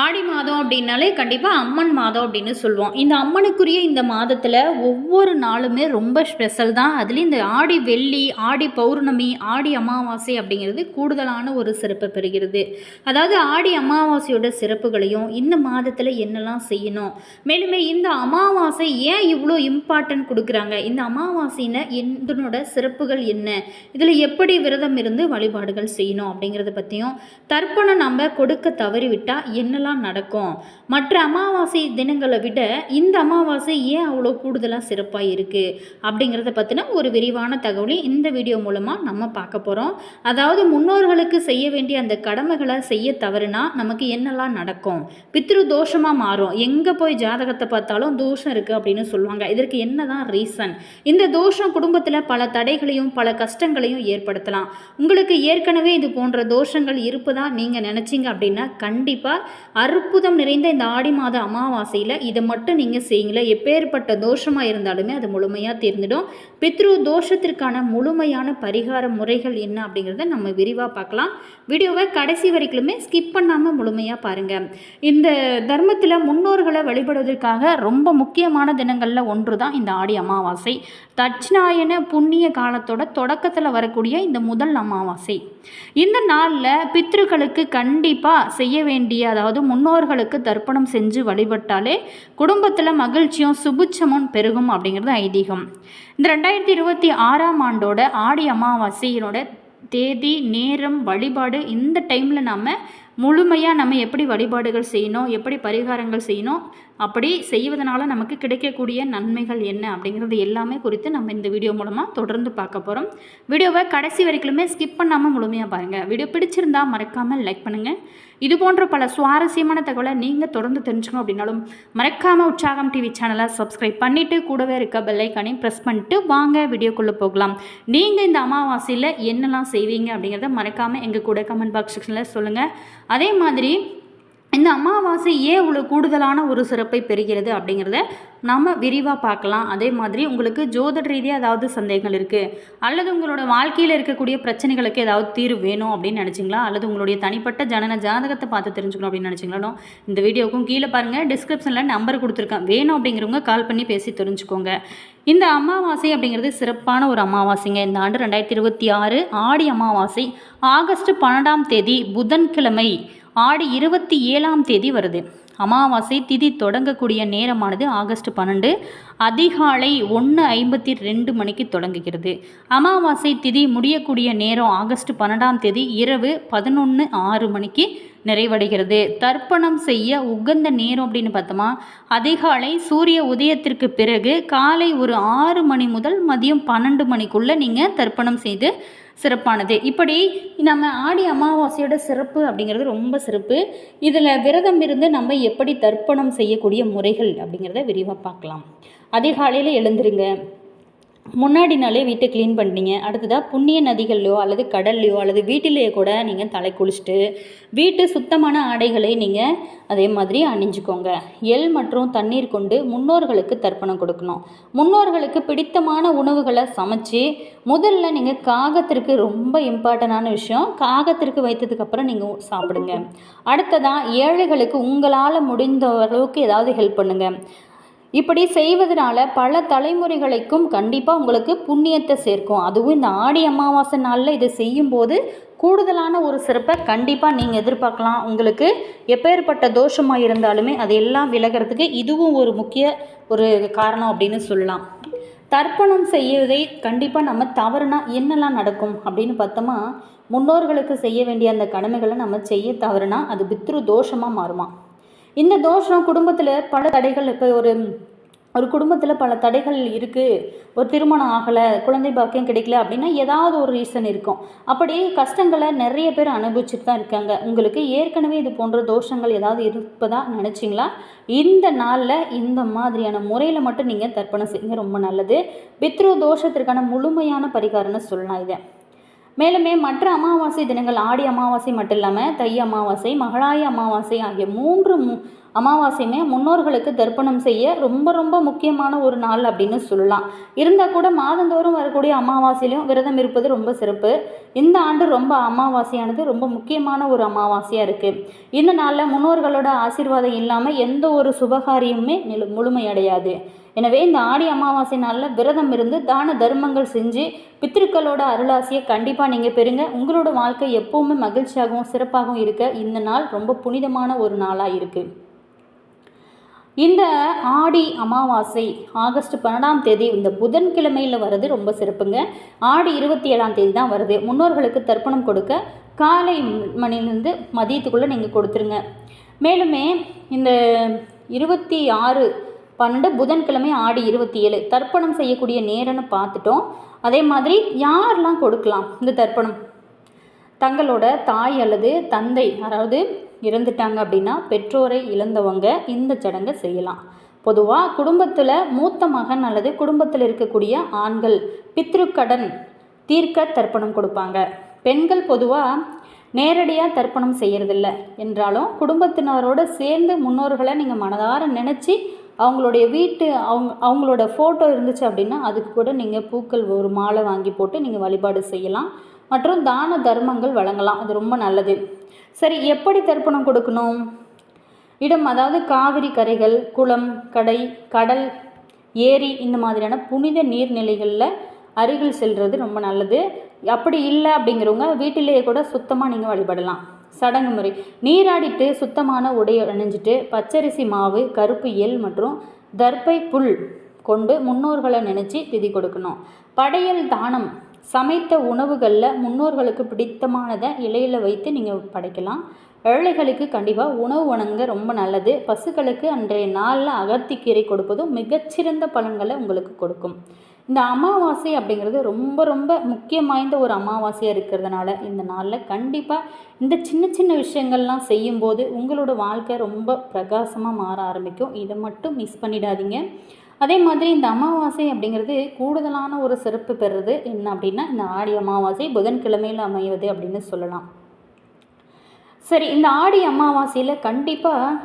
ஆடி மாதம் அப்படின்னாலே கண்டிப்பாக அம்மன் மாதம் அப்படின்னு சொல்லுவோம். இந்த அம்மனுக்குரிய இந்த மாதத்தில் ஒவ்வொரு நாளுமே ரொம்ப ஸ்பெஷல் தான். அதுலேயும் இந்த ஆடி வெள்ளி, ஆடி பௌர்ணமி, ஆடி அமாவாசை அப்படிங்கிறது கூடுதலான ஒரு சிறப்பை பெறுகிறது. அதாவது ஆடி அமாவாசையோட சிறப்புகளையும் இந்த மாதத்தில் என்னெல்லாம் செய்யணும், மேலுமே இந்த அமாவாசை ஏன் இவ்வளோ இம்பார்ட்டன்ட் கொடுக்குறாங்க, இந்த அமாவாசைன்னு இதனோட சிறப்புகள் என்ன, இதில் எப்படி விரதம் இருந்து வழிபாடுகள் செய்யணும் அப்படிங்கிறத பற்றியும், தர்ப்பணம் நம்ம கொடுக்க தவறிவிட்டால் என்ன நடக்கும், மற்ற அமாவாசை தினங்களை விட இந்த அமாவாசை ஏன் அவ்வளோ கூடுதலாக சிறப்பாக இருக்குது அப்படிங்கிறத பற்றின ஒரு விரிவான தகவலை இந்த வீடியோ மூலமாக நம்ம பார்க்க போகிறோம். அதாவது முன்னோர்களுக்கு செய்ய வேண்டிய அந்த கடமைகளை செய்ய தவறுனா நமக்கு என்னெல்லாம் நடக்கும், பித்ரு தோஷமாக மாறும், எங்கே போய் ஜாதகத்தை பார்த்தாலும் தோஷம் இருக்குது அப்படின்னு சொல்லுவாங்க. இதற்கு என்னதான் ரீசன், இந்த தோஷம் குடும்பத்தில் பல தடைகளையும் பல கஷ்டங்களையும் ஏற்படுத்தலாம். உங்களுக்கு ஏற்கனவே இது போன்ற தோஷங்கள் இருப்பதா நீங்கள் நினச்சிங்க அப்படின்னா கண்டிப்பாக அற்புதம் நிறைந்த இந்த ஆடி மாத அமாவாசையில் இதை மட்டும் நீங்கள் செய்யுங்களேன், எப்பேற்பட்ட தோஷமாக இருந்தாலுமே அது முழுமையாக தீர்ந்துடும். பித்ரு தோஷத்திற்கான முழுமையான பரிகார முறைகள் என்ன அப்படிங்கிறத நம்ம விரிவாக பார்க்கலாம். வீடியோவை கடைசி வரைக்குமே ஸ்கிப் பண்ணாமல் முழுமையாக பாருங்கள். இந்த தர்மத்தில் முன்னோர்களை வழிபடுவதற்காக ரொம்ப முக்கியமான தினங்களில் ஒன்று தான் இந்த ஆடி அமாவாசை. தட்சிணாயன புண்ணிய காலத்தோட தொடக்கத்தில் வரக்கூடிய இந்த முதல் அமாவாசை. இந்த நாளில் பித்ருக்களுக்கு கண்டிப்பாக செய்ய வேண்டிய, அதாவது முன்னோர்களுக்கு தர்ப்பணம் செஞ்சு வழிபட்டாலே குடும்பத்தில் மகிழ்ச்சியும் சுபிட்சமும் பெருகும் அப்படிங்கிறது ஐதீகம். இந்த 2026ஆம் ஆண்டோட ஆடி அமாவாசையினோட தேதி, நேரம், வழிபாடு, இந்த டைமில் நம்ம எப்படி வழிபாடுகள் செய்யணும், எப்படி பரிகாரங்கள் செய்யணும், அப்படி செய்வதனால நமக்கு கிடைக்கக்கூடிய நன்மைகள் என்ன அப்படிங்கிறது எல்லாமே குறித்து நம்ம இந்த வீடியோ மூலமாக தொடர்ந்து பார்க்க போகிறோம். வீடியோவை கடைசி வரைக்குமே ஸ்கிப் பண்ணாமல் முழுமையாக பாருங்கள். வீடியோ பிடிச்சிருந்தால் மறக்காமல் லைக் பண்ணுங்கள். இது போன்ற பல சுவாரஸ்யமான தகவலை நீங்கள் தொடர்ந்து தெரிஞ்சுக்கணும் அப்படின்னாலும் மறக்காமல் உற்சாகம் டிவி சேனலை சப்ஸ்கிரைப் பண்ணிவிட்டு கூடவே இருக்க பெல்லைக்கானையும் ப்ரெஸ் பண்ணிட்டு வாங்க வீடியோக்குள்ளே போகலாம். நீங்கள் இந்த அமாவாசையில் என்னெல்லாம் செய்வீங்க அப்படிங்கிறத மறக்காமல் எங்கள் கூட கமெண்ட் பாக்ஸ் செக்ஷனில் சொல்லுங்கள். அதே மாதிரி இந்த அமாவாசை ஏன் இவ்வளோ கூடுதலான ஒரு சிறப்பை பெறுகிறது அப்படிங்கிறத நம்ம விரிவாக பார்க்கலாம். அதே மாதிரி உங்களுக்கு ஜோதிட ரீதியாக ஏதாவது சந்தேகங்கள் இருக்குது, அல்லது உங்களோட வாழ்க்கையில் இருக்கக்கூடிய பிரச்சனைகளுக்கு ஏதாவது தீர்வு வேணும் அப்படின்னு நினச்சிங்களா, அல்லது உங்களுடைய தனிப்பட்ட ஜாதகத்தை பார்த்து தெரிஞ்சுக்கணும் அப்படின்னு நினச்சிங்களாலும் இந்த வீடியோவுக்கும் கீழே பாருங்கள், டிஸ்கிரிப்ஷனில் நம்பர் கொடுத்துருக்கேன், வேணும் அப்படிங்கிறவங்க கால் பண்ணி பேசி தெரிஞ்சுக்கோங்க. இந்த அமாவாசை அப்படிங்கிறது சிறப்பான ஒரு அமாவாசைங்க. இந்த ஆண்டு 2026 ஆடி அமாவாசை ஆகஸ்ட் 12ஆம் தேதி புதன்கிழமை ஆடி 27ஆம் தேதி வருது. அமாவாசை திதி தொடங்கக்கூடிய நேரமானது ஆகஸ்ட் 12 அதிகாலை 1:52 மணிக்கு தொடங்குகிறது. அமாவாசை திதி முடியக்கூடிய நேரம் ஆகஸ்ட் 12ஆம் தேதி இரவு 11:06 மணிக்கு நிறைவடைகிறது. தர்ப்பணம் செய்ய உகந்த நேரம் அப்படின்னு பார்த்தோமா, அதிகாலை சூரிய உதயத்திற்கு பிறகு காலை ஒரு 6 மணி முதல் மதியம் 12 மணிக்குள்ளே நீங்கள் தர்ப்பணம் செய்து சிறப்பானது. இப்படி நம்ம ஆடி அமாவாசையோட சிறப்பு அப்படிங்கிறது ரொம்ப சிறப்பு. இதில் விரதம் இருந்து நம்ம எப்படி தர்ப்பணம் செய்யக்கூடிய முறைகள் அப்படிங்கிறத விரிவாக பார்க்கலாம். அதிகாலையில் எழுந்துருங்க, முன்னாடி நாளே வீட்டை க்ளீன் பண்ணிட்டீங்க, அடுத்ததாக புண்ணிய நதிகள்லையோ அல்லது கடல்லையோ அல்லது வீட்டிலேயே கூட நீங்கள் தலை குளிச்சுட்டு வீட்டு சுத்தமான ஆடைகளை நீங்கள் அதே மாதிரி அணிஞ்சுக்கோங்க. எள் மற்றும் தண்ணீர் கொண்டு முன்னோர்களுக்கு தர்ப்பணம் கொடுக்கணும். முன்னோர்களுக்கு பிடித்தமான உணவுகளை சமைச்சு முதல்ல நீங்கள் காகத்திற்கு, ரொம்ப இம்பார்ட்டண்டான விஷயம், காகத்திற்கு வைத்ததுக்கப்புறம் நீங்கள் சாப்பிடுங்க. அடுத்ததாக ஏழைகளுக்கு உங்களால் முடிந்த அளவுக்கு ஏதாவது ஹெல்ப் பண்ணுங்கள். இப்படி செய்வதனால பல தலைமுறைகளுக்கும் கண்டிப்பாக உங்களுக்கு புண்ணியத்தை சேர்க்கும். அதுவும் இந்த ஆடி அமாவாசை நாளில் இதை செய்யும்போது கூடுதலான ஒரு சிறப்பை கண்டிப்பாக நீங்கள் எதிர்பார்க்கலாம். உங்களுக்கு எப்பேற்பட்ட தோஷமாக இருந்தாலுமே அதையெல்லாம் விலகிறதுக்கு இதுவும் ஒரு முக்கிய ஒரு காரணம் அப்படின்னு சொல்லலாம். தர்ப்பணம் செய்வதை கண்டிப்பாக நம்ம தவறுனா என்னெல்லாம் நடக்கும் அப்படின்னு பார்த்தோமா, முன்னோர்களுக்கு செய்ய வேண்டிய அந்த கடமைகளை நம்ம செய்ய தவறுனா அது பித்ரு தோஷமாக மாறுமா. இந்த தோஷம் குடும்பத்தில் பல தடைகள், இப்போ ஒரு குடும்பத்தில் பல தடைகள் இருக்குது, ஒரு திருமணம் ஆகலை, குழந்தை பாக்கியம் கிடைக்கல அப்படின்னா ஏதாவது ஒரு ரீசன் இருக்கும். அப்படி கஷ்டங்களை நிறைய பேர் அனுபவிச்சுட்டு தான் இருக்காங்க. உங்களுக்கு ஏற்கனவே இது போன்ற தோஷங்கள் ஏதாவது இருப்பதா நினச்சிங்களா, இந்த நாளில் இந்த மாதிரியான முறையில் மட்டும் நீங்கள் தர்ப்பணம் செய்யுங்க, ரொம்ப நல்லது. பித்ரு தோஷத்திற்கான முழுமையான பரிகாரம்னு சொல்லலாம் இதை. மேலுமே மற்ற அமாவாசை தினங்கள் ஆடி அமாவாசை மட்டும் இல்லாமல் தை அமாவாசை, மகளாய அமாவாசை ஆகிய 3 அமாவாசையுமே முன்னோர்களுக்கு தர்ப்பணம் செய்ய ரொம்ப ரொம்ப முக்கியமான ஒரு நாள் அப்படின்னு சொல்லலாம். இருந்தால் கூட மாதந்தோறும் வரக்கூடிய அமாவாசையிலையும் விரதம் இருப்பது ரொம்ப சிறப்பு. இந்த ஆண்டு ரொம்ப அமாவாசையானது ரொம்ப முக்கியமான ஒரு அமாவாசையாக இருக்குது. இந்த நாளில் முன்னோர்களோட ஆசீர்வாதம் இல்லாமல் எந்த ஒரு சுபகாரியமுமே முழுமையடையாது. எனவே இந்த ஆடி அமாவாசை நாளில் விரதம் இருந்து தான தர்மங்கள் செஞ்சு பித்திருக்களோட அருளாசியை கண்டிப்பாக நீங்கள் பெறுங்க. உங்களோட வாழ்க்கை எப்போவுமே மகிழ்ச்சியாகவும் சிறப்பாகவும் இருக்க இந்த நாள் ரொம்ப புனிதமான ஒரு நாளாக இருக்குது. இந்த ஆடி அமாவாசை ஆகஸ்ட் 12ஆம் தேதி இந்த புதன்கிழமையில் வர்றது ரொம்ப சிறப்புங்க. ஆடி 27ஆம் தேதி தான் வருது. முன்னோர்களுக்கு தர்ப்பணம் கொடுக்க காலை மணிலேருந்து மதியத்துக்குள்ளே நீங்கள் கொடுத்துருங்க. மேலுமே இந்த 26/12 புதன்கிழமை ஆடி 27 தர்ப்பணம் செய்யக்கூடிய நேரம்னு பார்த்துட்டோம். அதே மாதிரி யாரெல்லாம் கொடுக்கலாம் இந்த தர்ப்பணம்? தங்களோட தாய் அல்லது தந்தை அதாவது இறந்துட்டாங்க அப்படின்னா பெற்றோரை இழந்தவங்க இந்த சடங்கை செய்யலாம். பொதுவாக குடும்பத்தில் மூத்த மகன் அல்லது குடும்பத்தில் இருக்கக்கூடிய ஆண்கள் பித்ருக்கடன் தீர்க்க தர்ப்பணம் கொடுப்பாங்க. பெண்கள் பொதுவாக நேரடியாக தர்ப்பணம் செய்கிறதில்ல என்றாலும் குடும்பத்தினரோடு சேர்ந்து முன்னோர்களை நீங்கள் மனதார நினச்சி அவங்களுடைய அவங்களோட ஃபோட்டோ இருந்துச்சு அப்படின்னா அதுக்கு கூட நீங்கள் பூக்கள் ஒரு மாலை வாங்கி போட்டு நீங்கள் வழிபாடு செய்யலாம். மற்றும் தான தர்மங்கள் வழங்கலாம். அது ரொம்ப நல்லது. சரி, எப்படி தர்ப்பணம் கொடுக்கணும்? இடம் அதாவது காவிரி கரைகள், குளம், கடல், ஏரி இந்த மாதிரியான புனித நீர்நிலைகளில் அருகில் செல்வது ரொம்ப நல்லது. அப்படி இல்லை அப்படிங்கிறவங்க வீட்டிலேயே கூட சுத்தமாக நீங்கள் வழிபடலாம். சடங்கு முறை: நீராடிட்டு சுத்தமான உடை அணிஞ்சிட்டு பச்சரிசி மாவு, கருப்பு எள் மற்றும் தர்ப்பை புல் கொண்டு முன்னோர்களை நினச்சி திதி கொடுக்கணும். படையல் தானம்: சமைத்த உணவுகளில் முன்னோர்களுக்கு பிடித்தமானதை இலையில் வைத்து நீங்கள் படைக்கலாம். ஏழைகளுக்கு கண்டிப்பாக உணவு வழங்க ரொம்ப நல்லது. பசுக்களுக்கு அன்றைய நாளில் அகத்திக்கீரை கொடுப்பதும் மிகச்சிறந்த பலன்களை உங்களுக்கு கொடுக்கும். இந்த அமாவாசை அப்படிங்கிறது ரொம்ப ரொம்ப முக்கியம் வாய்ந்த ஒரு அமாவாசையாக இருக்கிறதுனால இந்த நாளில் கண்டிப்பாக இந்த சின்ன சின்ன விஷயங்கள்லாம் செய்யும்போது உங்களோட வாழ்க்கை ரொம்ப பிரகாசமாக மாற ஆரம்பிக்கும். இதை மட்டும் மிஸ் பண்ணிடாதீங்க. அதே மாதிரி இந்த அமாவாசை அப்படிங்கிறது கூடுதலான ஒரு சிறப்பு பெறுறது என்ன அப்படின்னா, இந்த ஆடி அமாவாசை புதன்கிழமையில் அமைவது அப்படின்னு சொல்லலாம். சரி, இந்த ஆடி அமாவாசையில் கண்டிப்பாக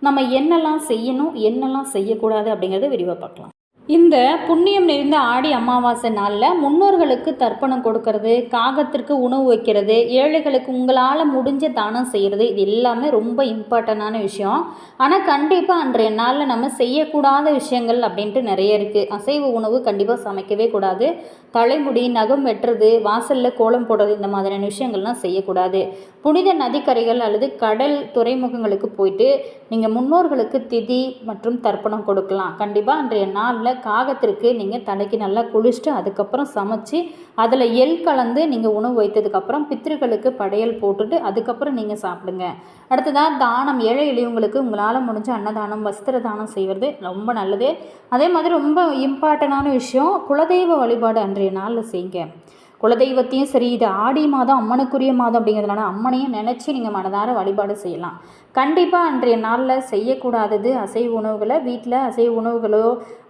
நம்ம என்னெல்லாம் செய்யணும், என்னெல்லாம் செய்யக்கூடாது அப்படிங்கிறத விரிவாக பார்க்கலாம். இந்த புண்ணியம் நிறைந்த ஆடி அமாவாசை நாளில் முன்னோர்களுக்கு தர்ப்பணம் கொடுக்கறது, காகத்திற்கு உணவு வைக்கிறது, ஏழைகளுக்கு உங்களால் முடிஞ்ச தானம் செய்கிறது, இது எல்லாமே ரொம்ப இம்பார்ட்டண்டான விஷயம். ஆனால் கண்டிப்பாக அன்றைய நாளில் நம்ம செய்யக்கூடாத விஷயங்கள் அப்படின்ட்டு நிறைய இருக்குது. அசைவ உணவு கண்டிப்பாக சமைக்கவே கூடாது. தலைமுடி, நகம் வெட்டுறது, வாசலில் கோலம் போடுறது, இந்த மாதிரியான விஷயங்கள்லாம் செய்யக்கூடாது. புனித நதிக்கரைகள் அல்லது கடல் துறைமுகங்களுக்கு போயிட்டு நீங்கள் முன்னோர்களுக்கு திதி மற்றும் தர்ப்பணம் கொடுக்கலாம். கண்டிப்பாக அன்றைய நாளில் காகத்திற்கு நீங்கள் தலைக்கு நல்லா குளிச்சுட்டு அதுக்கப்புறம் சமைச்சு அதில் எள் கலந்து நீங்கள் உணவு வைத்ததுக்கப்புறம் பித்ருக்களுக்கு படையல் போட்டுட்டு அதுக்கப்புறம் நீங்கள் சாப்பிடுங்க. அடுத்ததாக தானம்: ஏழை எளியவங்களுக்கு உங்களால் முடிஞ்ச அன்னதானம், வஸ்திர தானம் செய்வது ரொம்ப நல்லது. அதே மாதிரி ரொம்ப இம்பார்ட்டண்டான விஷயம், குலதெய்வ வழிபாடு அன்றைய நாளில் செய்யுங்க. குலதெய்வத்தையும் சரி, இது ஆடி மாதம் அம்மனுக்குரிய மாதம் அப்படிங்கிறதுனால அம்மனையும் நினச்சி நீங்கள் மனதார வழிபாடு செய்யலாம். கண்டிப்பாக அன்றைய நாளில் செய்யக்கூடாதது அசைவ உணவுகளை வீட்டில் அசைவ உணவுகளோ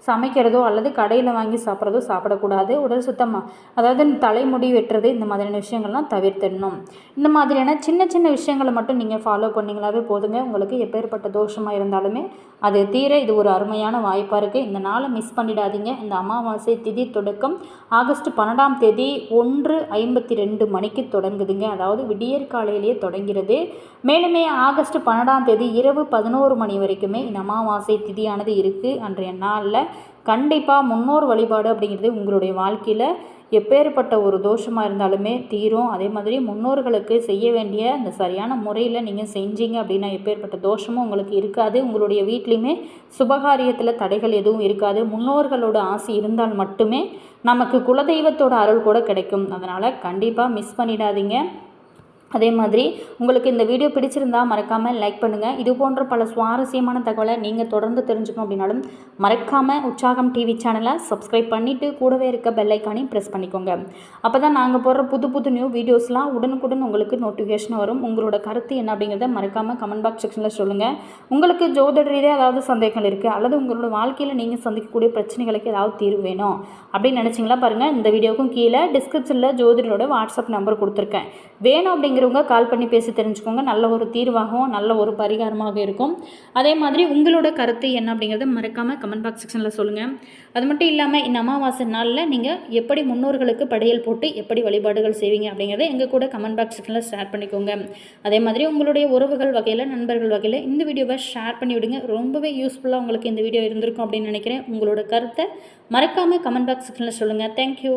சமைக்கிறதோ அல்லது கடையில் வாங்கி சாப்பிட்றதோ சாப்பிடக்கூடாது. உடல் சுத்தமாக அதாவது தலைமுடி வெட்டுறது, இந்த மாதிரியான விஷயங்கள்லாம் தவிர்த்திடணும். இந்த மாதிரியான சின்ன சின்ன விஷயங்களை மட்டும் நீங்கள் ஃபாலோ பண்ணிங்களாவே போதுங்க. உங்களுக்கு எப்பேற்பட்ட தோஷமாக இருந்தாலுமே அது தீர இது ஒரு அருமையான வாய்ப்பாக இருக்குது. இந்த நாளை மிஸ் பண்ணிடாதீங்க. இந்த அமாவாசை திதி தொடக்கம் ஆகஸ்ட் 12ஆம் தேதி 1:52 மணிக்கு தொடங்குதுங்க. அதாவது விடியற் காலையிலேயே தொடங்கிறது. மேலுமே ஆகஸ்ட் 12ஆம் தேதி இரவு 11 மணி வரைக்குமே இந்த அமாவாசை திதியானது இருக்குது. அன்றைய நாளில் கண்டிப்பாக முன்னோர் வழிபாடு அப்படிங்கிறது உங்களுடைய வாழ்க்கையில் எப்பேற்பட்ட ஒரு தோஷமாக இருந்தாலுமே தீரும். அதே மாதிரி முன்னோர்களுக்கு செய்ய வேண்டிய அந்த சரியான முறையில் நீங்கள் செஞ்சீங்க அப்படின்னா எப்பேற்பட்ட தோஷமும் உங்களுக்கு இருக்காது. உங்களுடைய வீட்லேயுமே சுபகாரியத்தில் தடைகள் எதுவும் இருக்காது. முன்னோர்களோட ஆசை இருந்தால் மட்டுமே நமக்கு குலதெய்வத்தோட அருள் கூட கிடைக்கும். அதனால் கண்டிப்பாக மிஸ் பண்ணிடாதீங்க. அதே மாதிரி உங்களுக்கு இந்த வீடியோ பிடிச்சிருந்தால் மறக்காமல் லைக் பண்ணுங்கள். இது போன்ற பல சுவாரஸ்யமான தகவலை நீங்கள் தொடர்ந்து தெரிஞ்சுக்கணும் அப்படின்னாலும் மறக்காமல் உற்சாகம் டிவி சேனலை சப்ஸ்கிரைப் பண்ணிவிட்டு கூடவே இருக்க பெல் ஐக்கானையும் ப்ரெஸ் பண்ணிக்கோங்க. அப்போ தான் நாங்கள் போடுற புது புது நியூ வீடியோஸ்லாம் உடனுக்குடன் உங்களுக்கு நோட்டிஃபிகேஷன் வரும். உங்களோட கருத்து என்ன அப்படிங்கிறத மறக்காமல் கமெண்ட் பாக்ஸ் செக்ஷனில் சொல்லுங்கள். உங்களுக்கு ஜோதிட ரீதியாக ஏதாவது சந்தேகங்கள் இருக்குது அல்லது உங்களோட வாழ்க்கையில் நீங்கள் சந்திக்கக்கூடிய பிரச்சனைகளுக்கு ஏதாவது தீர்வு வேணும் அப்படின்னு நினச்சிங்களா பாருங்கள், இந்த வீடியோக்கும் கீழே டிஸ்கிரிப்ஷனில் ஜோதிடரோட வாட்ஸ்அப் நம்பர் கொடுத்துருக்கேன். வேணும் அப்படிங்கிறவங்க கால் பண்ணி பேசி தெரிஞ்சுக்கோங்க. நல்ல ஒரு தீர்வாகவும் நல்ல ஒரு பரிகாரமாக இருக்கும். அதே மாதிரி உங்களோட கருத்து என்ன அப்படிங்கிறத மறக்காமல் கமெண்ட் பாக்ஸ் செக்ஷனில் சொல்லுங்கள். அது மட்டும் இல்லாமல் இந்த அமாவாசை நாளில் நீங்கள் எப்படி முன்னோர்களுக்கு படையல் போட்டு எப்படி வழிபாடுகள் செய்வீங்க அப்படிங்கிறத எங்கள் கூட கமெண்ட் பாக்ஸ் செக்ஷனில் ஷேர் பண்ணிக்கோங்க. அதே மாதிரி உங்களுடைய உறவுகள் வகையில் நண்பர்கள் வகையில் இந்த வீடியோவை ஷேர் பண்ணி விடுங்க. ரொம்பவே யூஸ்ஃபுல்லாக உங்களுக்கு இந்த வீடியோ இருந்திருக்கும் அப்படின்னு நினைக்கிறேன். உங்களோட கருத்தை மறக்காமல் கமெண்ட் பாக்ஸ் செக்ஷனில் சொல்லுங்கள். தேங்க்யூ.